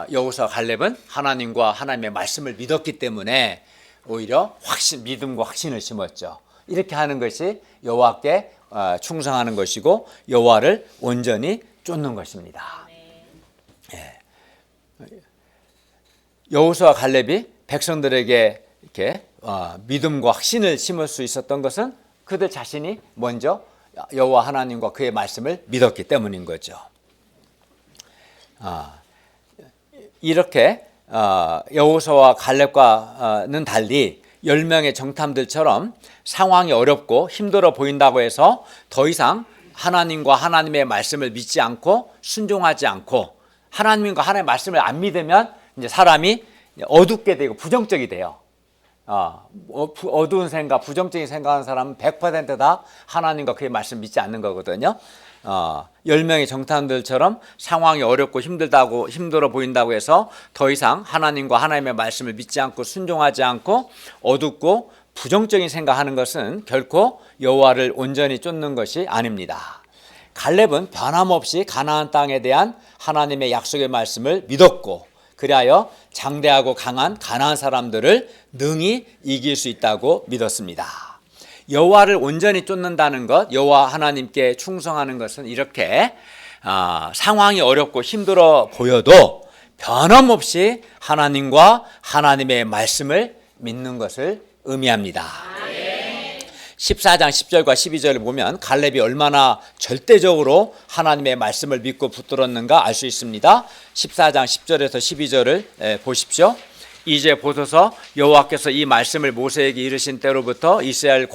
Speaker 1: 여호수아 갈렙은 하나님과 하나님의 말씀을 믿었기 때문에 오히려 믿음과 확신을 심었죠. 이렇게 하는 것이 여호와께 충성하는 것이고 여호와를 온전히 쫓는 것입니다. 예. 여호수아 갈렙이 백성들에게 이렇게 믿음과 확신을 심을 수 있었던 것은 그들 자신이 먼저 여호와 하나님과 그의 말씀을 믿었기 때문인 거죠. 이렇게 여호수아와 갈렙과는 달리 10명의 정탐들처럼 상황이 어렵고 힘들어 보인다고 해서 더 이상 하나님과 하나님의 말씀을 믿지 않고 순종하지 않고 하나님과 하나님의 말씀을 안 믿으면 이제 사람이 어둡게 되고 부정적이 돼요. 어두운 생각, 부정적인 생각하는 사람은 100% 하나님과 그의 말씀 믿지 않는 거거든요. 10명의 정탐들처럼 상황이 어렵고 힘들어 보인다고 해서 더 이상 하나님과 하나님의 말씀을 믿지 않고 순종하지 않고 어둡고 부정적인 생각하는 것은 결코 여호와를 온전히 쫓는 것이 아닙니다. 갈렙은 변함없이 가나안 땅에 대한 하나님의 약속의 말씀을 믿었고 그리하여 장대하고 강한 가나안 사람들을 능히 이길 수 있다고 믿었습니다. 여호와를 온전히 쫓는다는 것, 여호와 하나님께 충성하는 것은 이렇게 상황이 어렵고 힘들어 보여도 변함없이 하나님과 하나님의 말씀을 믿는 것을 의미합니다. 14장 10절과 12절을 보면 갈렙이 얼마나 절대적으로 하나님의 말씀을 믿고 붙들었는가 알 수 있습니다. 14장 10절에서 12절을 보십시오. 이제 보소서 여호와께서 이 말씀을 모세에게 이르신 때로부터 이스라엘이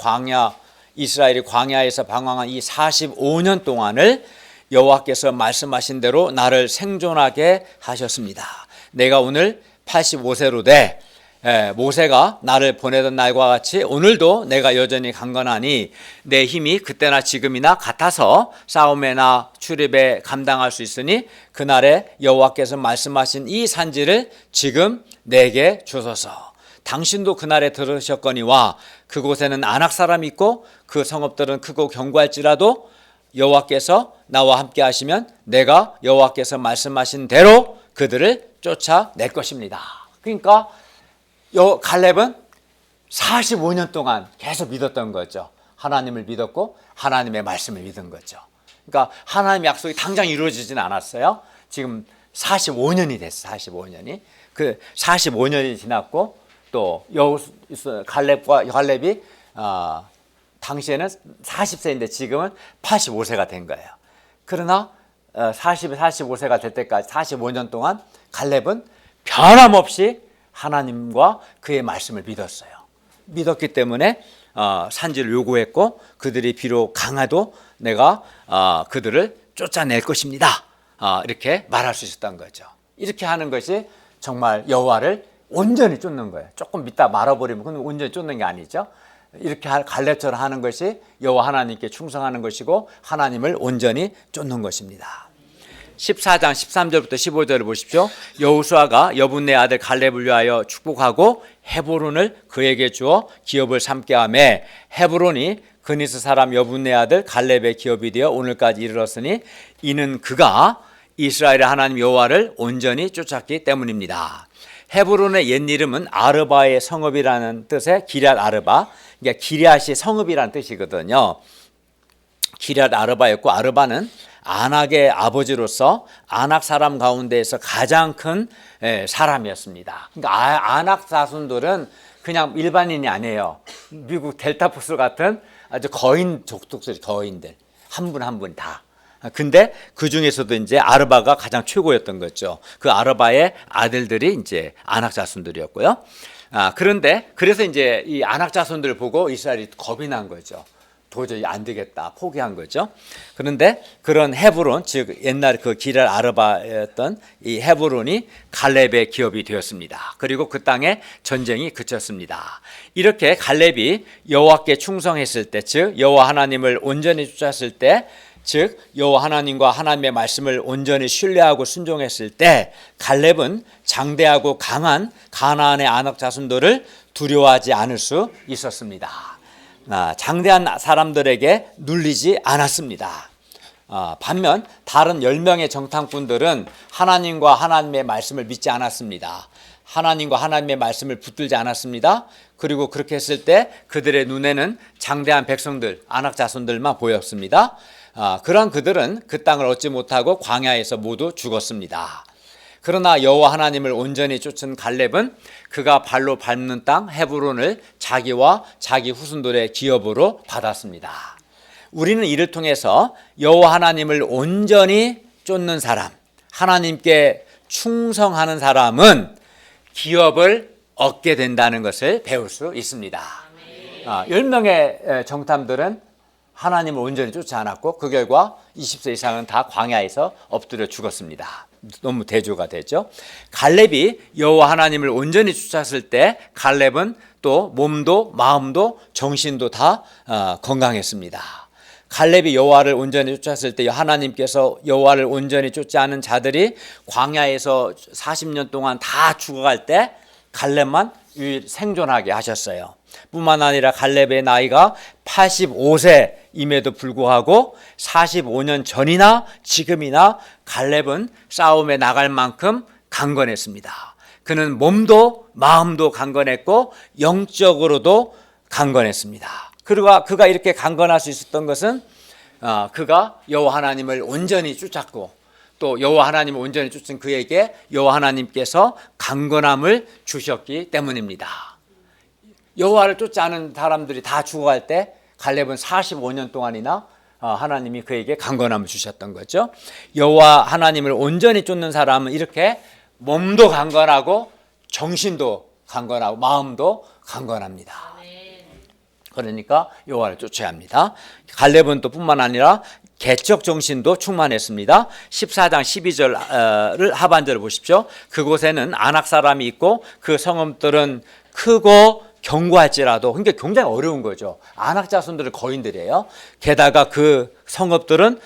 Speaker 1: 광야에서 방황한 이 45년 동안을 여호와께서 말씀하신 대로 나를 생존하게 하셨습니다. 내가 오늘 85세로 돼 모세가 나를 보내던 날과 같이 오늘도 내가 여전히 강건하니 내 힘이 그때나 지금이나 같아서 싸움에나 출입에 감당할 수 있으니 그날에 여호와께서 말씀하신 이 산지를 지금 내게 주소서. 당신도 그날에 들으셨거니와 그곳에는 아낙 사람이 있고 그 성읍들은 크고 견고할지라도 여호와께서 나와 함께 하시면 내가 여호와께서 말씀하신 대로 그들을 쫓아낼 것입니다. 그러니까 갈렙은 45년 동안 계속 믿었던 거죠. 하나님을 믿었고 하나님의 말씀을 믿은 거죠. 그러니까 하나님의 약속이 당장 이루어지진 않았어요. 지금 45년이 됐어요. 45년이. 그 45년이 지났고 또 갈렙이 당시에는 40세인데 지금은 85세가 된 거예요. 그러나 45세가 될 때까지 45년 동안 갈렙은 변함없이 하나님과 그의 말씀을 믿었어요. 믿었기 때문에 산지를 요구했고 그들이 비록 강해도 내가 그들을 쫓아낼 것입니다. 이렇게 말할 수 있었던 거죠. 이렇게 하는 것이 정말 여호와를 온전히 쫓는 거예요. 조금 믿다 말아버리면 그건 온전히 쫓는 게 아니죠. 이렇게 갈렙처럼 하는 것이 여호와 하나님께 충성하는 것이고 하나님을 온전히 쫓는 것입니다. 14장 13절부터 15절을 보십시오. 여호수아가 여분네 아들 갈렙을 위하여 축복하고 헤브론을 그에게 주어 기업을 삼게 하매 헤브론이 그니스 사람 여분네 아들 갈렙의 기업이 되어 오늘까지 이르렀으니 이는 그가 이스라엘의 하나님 여호와를 온전히 쫓았기 때문입니다. 헤브론의 옛 이름은 아르바의 성읍이라는 뜻의 기럇 아르바, 그러니까 기럇이 성읍이라는 뜻이거든요. 기럇 아르바였고 아르바는 아낙의 아버지로서 아낙 사람 가운데에서 가장 큰 사람이었습니다. 그러니까 아낙 자손들은 그냥 일반인이 아니에요. 미국 델타포스 같은 아주 거인 족속들, 거인들 한 분 한 분 다. 근데 그 중에서도 이제 아르바가 가장 최고였던 거죠. 그 아르바의 아들들이 이제 아낙 자손들이었고요. 그런데 그래서 이제 이 아낙 자손들을 보고 이스라엘이 겁이 난 거죠. 도저히 안 되겠다 포기한 거죠. 그런데 그런 헤브론, 즉 옛날 그 기랄 아르바였던 이 헤브론이 갈렙의 기업이 되었습니다. 그리고 그 땅에 전쟁이 그쳤습니다. 이렇게 갈렙이 여호와께 충성했을 때, 즉 여호와 하나님을 온전히 쫓았을 때, 즉 여호와 하나님과 하나님의 말씀을 온전히 신뢰하고 순종했을 때 갈렙은 장대하고 강한 가나안의 아낙 자손들을 두려워하지 않을 수 있었습니다. 장대한 사람들에게 눌리지 않았습니다. 반면 다른 10명의 정탐꾼들은 하나님과 하나님의 말씀을 믿지 않았습니다. 하나님과 하나님의 말씀을 붙들지 않았습니다. 그리고 그렇게 했을 때 그들의 눈에는 장대한 백성들, 아낙 자손들만 보였습니다. 그러한 그들은 그 땅을 얻지 못하고 광야에서 모두 죽었습니다. 그러나 여호와 하나님을 온전히 쫓은 갈렙은 그가 발로 밟는 땅 헤브론을 자기와 자기 후손들의 기업으로 받았습니다. 우리는 이를 통해서 여호와 하나님을 온전히 쫓는 사람, 하나님께 충성하는 사람은 기업을 얻게 된다는 것을 배울 수 있습니다. 10명의 정탐들은 하나님을 온전히 쫓지 않았고 그 결과 20세 이상은 다 광야에서 엎드려 죽었습니다. 너무 대조가 되죠. 갈렙이 여호와 하나님을 온전히 쫓았을 때 갈렙은 또 몸도 마음도 정신도 다 건강했습니다. 갈렙이 여호와를 온전히 쫓았을 때 하나님께서 여호와를 온전히 쫓지 않은 자들이 광야에서 40년 동안 다 죽어갈 때 갈렙만 생존하게 하셨어요. 뿐만 아니라 갈렙의 나이가 85세임에도 불구하고 45년 전이나 지금이나 갈렙은 싸움에 나갈 만큼 강건했습니다. 그는 몸도 마음도 강건했고 영적으로도 강건했습니다. 그리고 그가 이렇게 강건할 수 있었던 것은 그가 여호와 하나님을 온전히 쫓았고 또 여호와 하나님을 온전히 쫓은 그에게 여호와 하나님께서 강건함을 주셨기 때문입니다. 여호와를 쫓지 않은 사람들이 다 죽어갈 때 갈렙은 45년 동안이나 하나님이 그에게 강건함을 주셨던 거죠. 여호와 하나님을 온전히 쫓는 사람은 이렇게 몸도 강건하고 정신도 강건하고 마음도 강건합니다. 그러니까 여호와를 쫓아야 합니다. 갈렙은 또 뿐만 아니라 개척 정신도 충만했습니다. 14장 12절 하반절을 보십시오. 그곳에는 아낙 사람이 있고 그 성읍들은 크고 견고할지라도, 그러니까 굉장히 어려운 거죠. 아낙 자손들은 거인들이에요. 게다가 그 성읍들은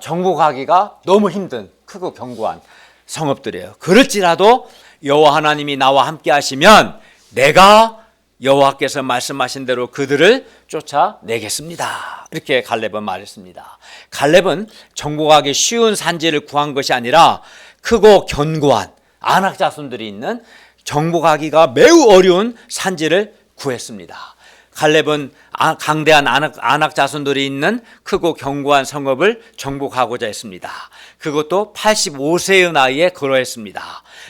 Speaker 1: 정복하기가 너무 힘든 크고 견고한 성읍들이에요. 그럴지라도 여호와 하나님이 나와 함께 하시면 내가 여호와께서 말씀하신 대로 그들을 쫓아내겠습니다. 이렇게 갈렙은 말했습니다. 갈렙은 정복하기 쉬운 산지를 구한 것이 아니라 크고 견고한 아낙 자손들이 있는 정복하기가 매우 어려운 산지를 구했습니다. 갈렙은 강대한 아낙 자손들이 있는 크고 견고한 성읍을 정복하고자 했습니다. 그것도 85세의 나이에 그러했습니다.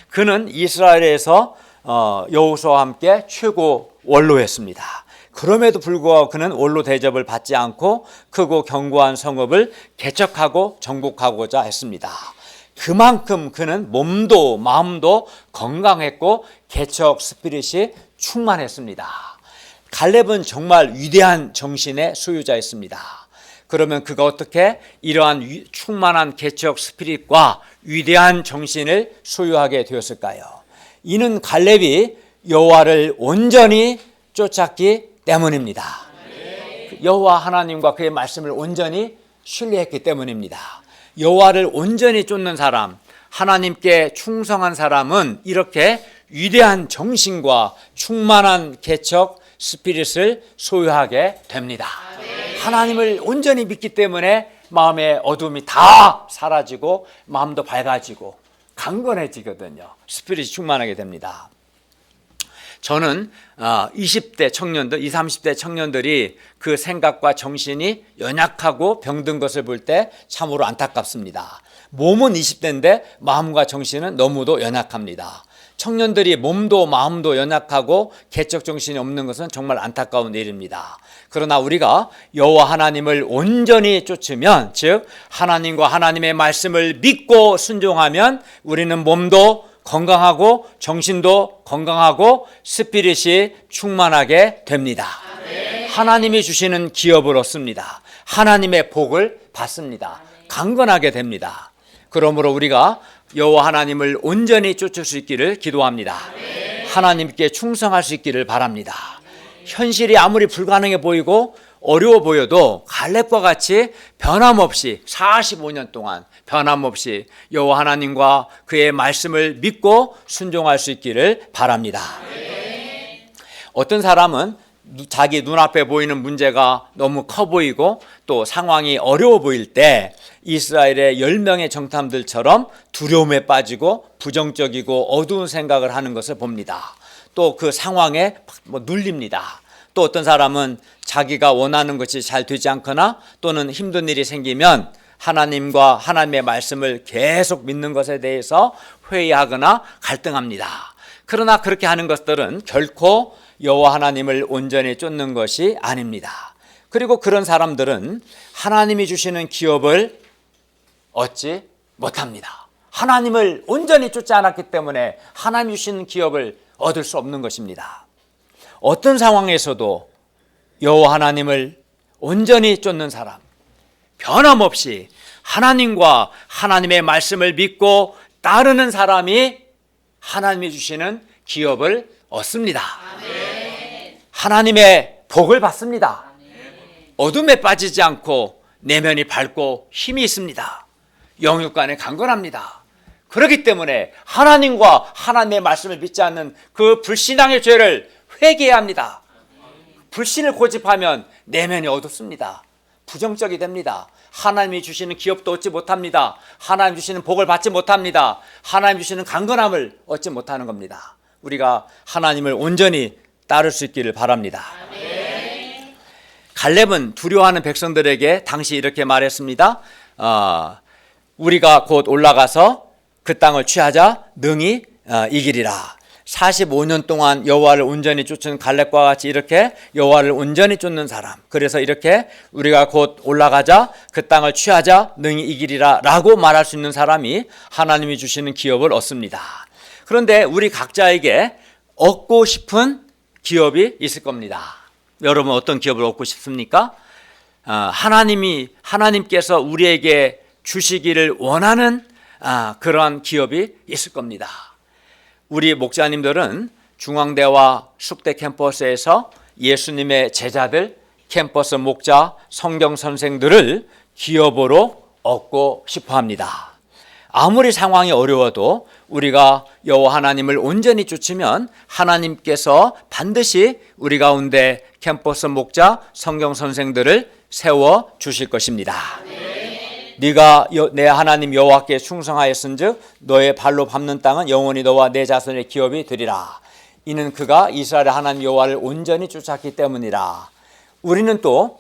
Speaker 1: 그는 이스라엘에서 여호수아와 함께 최고 원로였습니다. 그럼에도 불구하고 그는 원로 대접을 받지 않고 크고 견고한 성읍을 개척하고 정복하고자 했습니다. 그만큼 그는 몸도 마음도 건강했고 개척 스피릿이 충만했습니다. 갈렙은 정말 위대한 정신의 소유자였습니다. 그러면 그가 어떻게 이러한 충만한 개척 스피릿과 위대한 정신을 소유하게 되었을까요? 이는 갈렙이 여호와를 온전히 쫓았기 때문입니다. 여호와 하나님과 그의 말씀을 온전히 신뢰했기 때문입니다. 여호와를 온전히 쫓는 사람, 하나님께 충성한 사람은 이렇게 위대한 정신과 충만한 개척 스피릿을 소유하게 됩니다. 하나님을 온전히 믿기 때문에 마음의 어둠이 다 사라지고 마음도 밝아지고 강건해지거든요. 스피릿이 충만하게 됩니다. 저는 20대 청년들, 20, 30대 청년들이 그 생각과 정신이 연약하고 병든 것을 볼 때 참으로 안타깝습니다. 몸은 20대인데 마음과 정신은 너무도 연약합니다. 청년들이 몸도 마음도 연약하고 개척 정신이 없는 것은 정말 안타까운 일입니다. 그러나 우리가 여호와 하나님을 온전히 쫓으면, 즉 하나님과 하나님의 말씀을 믿고 순종하면 우리는 몸도 건강하고 정신도 건강하고 스피릿이 충만하게 됩니다. 하나님이 주시는 기업을 얻습니다. 하나님의 복을 받습니다. 강건하게 됩니다. 그러므로 우리가 여호와 하나님을 온전히 쫓을 수 있기를 기도합니다. 하나님께 충성할 수 있기를 바랍니다. 현실이 아무리 불가능해 보이고 어려워 보여도 갈렙과 같이 변함없이 45년 동안 변함없이 여호와 하나님과 그의 말씀을 믿고 순종할 수 있기를 바랍니다. 어떤 사람은 자기 눈앞에 보이는 문제가 너무 커 보이고 또 상황이 어려워 보일 때 이스라엘의 10명의 정탐들처럼 두려움에 빠지고 부정적이고 어두운 생각을 하는 것을 봅니다. 또 그 상황에 눌립니다. 또 어떤 사람은 자기가 원하는 것이 잘 되지 않거나 또는 힘든 일이 생기면 하나님과 하나님의 말씀을 계속 믿는 것에 대해서 회의하거나 갈등합니다. 그러나 그렇게 하는 것들은 결코 여호와 하나님을 온전히 쫓는 것이 아닙니다. 그리고 그런 사람들은 하나님이 주시는 기업을 얻지 못합니다. 하나님을 온전히 쫓지 않았기 때문에 하나님이 주시는 기업을 얻을 수 없는 것입니다. 어떤 상황에서도 여호와 하나님을 온전히 쫓는 사람, 변함없이 하나님과 하나님의 말씀을 믿고 따르는 사람이 하나님이 주시는 기업을 얻습니다. 하나님의 복을 받습니다. 어둠에 빠지지 않고 내면이 밝고 힘이 있습니다. 영육간에 강건합니다. 그렇기 때문에 하나님과 하나님의 말씀을 믿지 않는 그 불신앙의 죄를 회개해야 합니다. 불신을 고집하면 내면이 어둡습니다. 부정적이 됩니다. 하나님이 주시는 기업도 얻지 못합니다. 하나님 주시는 복을 받지 못합니다. 하나님 주시는 강건함을 얻지 못하는 겁니다. 우리가 하나님을 온전히 따를 수 있기를 바랍니다. 갈렙은 두려워하는 백성들에게 당시 이렇게 말했습니다. 우리가 곧 올라가서 그 땅을 취하자 능히 이기리라. 45년 동안 여호와를 온전히 쫓은 갈렙과 같이 이렇게 여호와를 온전히 쫓는 사람, 그래서 이렇게 우리가 곧 올라가자 그 땅을 취하자 능히 이기리라 라고 말할 수 있는 사람이 하나님이 주시는 기업을 얻습니다. 그런데 우리 각자에게 얻고 싶은 기업이 있을 겁니다. 여러분 어떤 기업을 얻고 싶습니까? 하나님께서 우리에게 주시기를 원하는 그러한 기업이 있을 겁니다. 우리 목자님들은 중앙대와 숙대 캠퍼스에서 예수님의 제자들, 캠퍼스 목자, 성경 선생들을 기업으로 얻고 싶어 합니다. 아무리 상황이 어려워도 우리가 여호와 하나님을 온전히 쫓으면 하나님께서 반드시 우리 가운데 캠퍼스 목자, 성경 선생들을 세워 주실 것입니다. 네가 내 하나님 여호와께 충성하였은즉 너의 발로 밟는 땅은 영원히 너와 내 자손의 기업이 되리라. 이는 그가 이스라엘 하나님 여호와를 온전히 쫓았기 때문이라. 우리는 또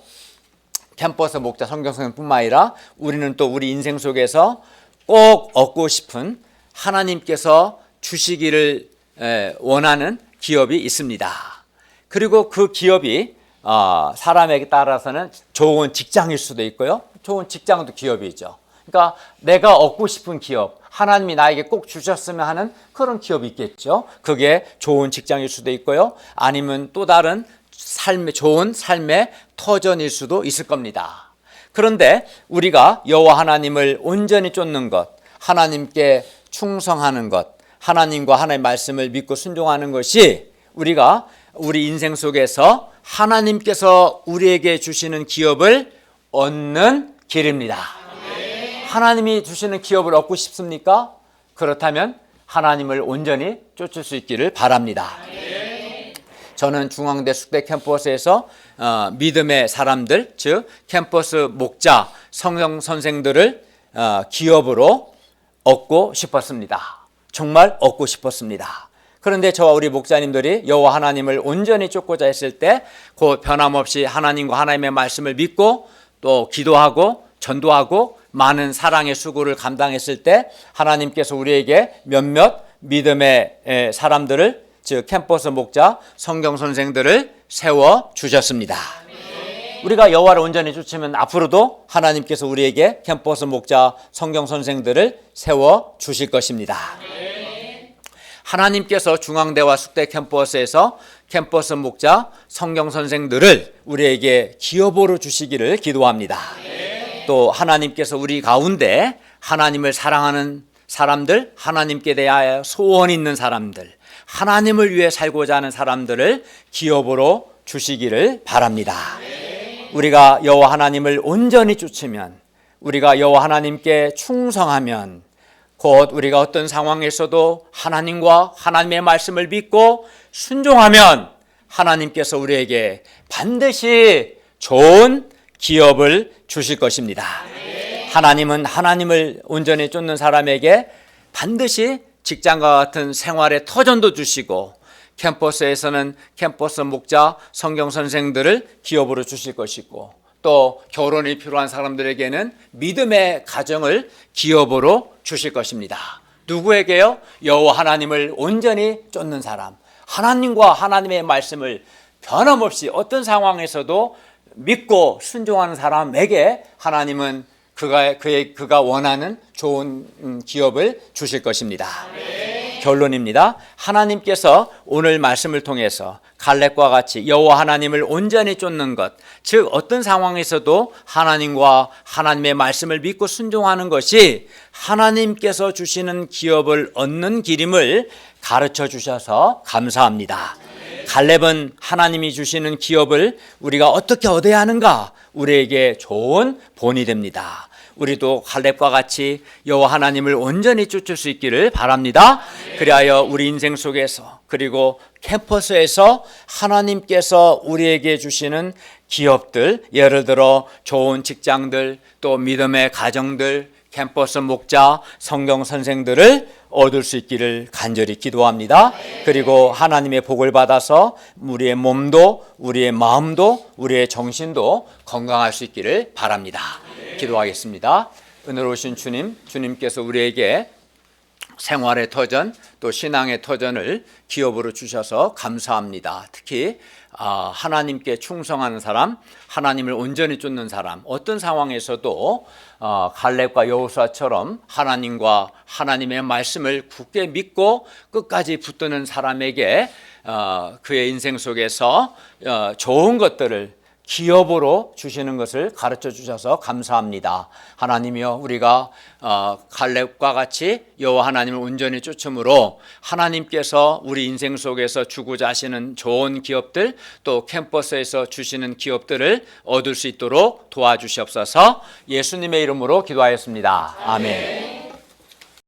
Speaker 1: 캠퍼스 목자 성경 선생뿐만 아니라 우리는 또 우리 인생 속에서 꼭 얻고 싶은 하나님께서 주시기를 원하는 기업이 있습니다. 그리고 그 기업이 사람에게 따라서는 좋은 직장일 수도 있고요. 좋은 직장도 기업이죠. 그러니까 내가 얻고 싶은 기업, 하나님이 나에게 꼭 주셨으면 하는 그런 기업이 있겠죠. 그게 좋은 직장일 수도 있고요. 아니면 또 다른 좋은 삶의 터전일 수도 있을 겁니다. 그런데 우리가 여호와 하나님을 온전히 쫓는 것, 하나님께 충성하는 것, 하나님과 하나님의 말씀을 믿고 순종하는 것이 우리가 우리 인생 속에서 하나님께서 우리에게 주시는 기업을 얻는 길입니다. 하나님이 주시는 기업을 얻고 싶습니까? 그렇다면 하나님을 온전히 쫓을 수 있기를 바랍니다. 저는 중앙대 숙대 캠퍼스에서 믿음의 사람들, 즉 캠퍼스 목자, 성경 선생들을 기업으로 얻고 싶었습니다. 정말 얻고 싶었습니다. 그런데 저와 우리 목자님들이 여호와 하나님을 온전히 쫓고자 했을 때 곧 변함없이 하나님과 하나님의 말씀을 믿고 또 기도하고 전도하고 많은 사랑의 수고를 감당했을 때 하나님께서 우리에게 몇몇 믿음의 사람들을, 즉 캠퍼스 목자, 성경 선생들을 세워 주셨습니다. 우리가 여호와를 온전히 쫓으면 앞으로도 하나님께서 우리에게 캠퍼스 목자, 성경 선생들을 세워 주실 것입니다. 하나님께서 중앙대와 숙대 캠퍼스에서 캠퍼스 목자, 성경 선생들을 우리에게 기업으로 주시기를 기도합니다. 또 하나님께서 우리 가운데 하나님을 사랑하는 사람들, 하나님께 대하여 소원 있는 사람들, 하나님을 위해 살고자 하는 사람들을 기업으로 주시기를 바랍니다. 우리가 여호와 하나님을 온전히 쫓으면, 우리가 여호와 하나님께 충성하면, 곧 우리가 어떤 상황에서도 하나님과 하나님의 말씀을 믿고 순종하면 하나님께서 우리에게 반드시 좋은 기업을 주실 것입니다. 하나님은 하나님을 온전히 쫓는 사람에게 반드시 직장과 같은 생활의 터전도 주시고, 캠퍼스에서는 캠퍼스 목자, 성경 선생들을 기업으로 주실 것이고, 또 결혼이 필요한 사람들에게는 믿음의 가정을 기업으로 주실 것입니다. 누구에게요? 여호와 하나님을 온전히 쫓는 사람, 하나님과 하나님의 말씀을 변함없이 어떤 상황에서도 믿고 순종하는 사람에게 하나님은 그가 원하는 좋은 기업을 주실 것입니다. 결론입니다. 하나님께서 오늘 말씀을 통해서 갈렙과 같이 여호와 하나님을 온전히 쫓는 것, 즉 어떤 상황에서도 하나님과 하나님의 말씀을 믿고 순종하는 것이 하나님께서 주시는 기업을 얻는 길임을 가르쳐 주셔서 감사합니다. 갈렙은 하나님이 주시는 기업을 우리가 어떻게 얻어야 하는가, 우리에게 좋은 본이 됩니다. 우리도 갈렙과 같이 여호와 하나님을 온전히 쫓을 수 있기를 바랍니다. 그리하여 우리 인생 속에서, 그리고 캠퍼스에서 하나님께서 우리에게 주시는 기업들, 예를 들어 좋은 직장들, 또 믿음의 가정들, 캠퍼스 목자, 성경 선생들을 얻을 수 있기를 간절히 기도합니다. 그리고 하나님의 복을 받아서 우리의 몸도, 우리의 마음도, 우리의 정신도 건강할 수 있기를 바랍니다. 기도하겠습니다. 은혜로우신 주님, 주님께서 우리에게 생활의 터전, 또 신앙의 터전을 기업으로 주셔서 감사합니다. 특히 하나님께 충성하는 사람, 하나님을 온전히 쫓는 사람, 어떤 상황에서도 갈렙과 여호수아처럼 하나님과 하나님의 말씀을 굳게 믿고 끝까지 붙드는 사람에게 그의 인생 속에서 좋은 것들을 기업으로 주시는 것을 가르쳐 주셔서 감사합니다. 하나님이여, 우리가 갈렙과 같이 여호와 하나님을 온전히 쫓음으로 하나님께서 우리 인생 속에서 주고자 하시는 좋은 기업들, 또 캠퍼스에서 주시는 기업들을 얻을 수 있도록 도와주시옵소서. 예수님의 이름으로 기도하였습니다. 아멘.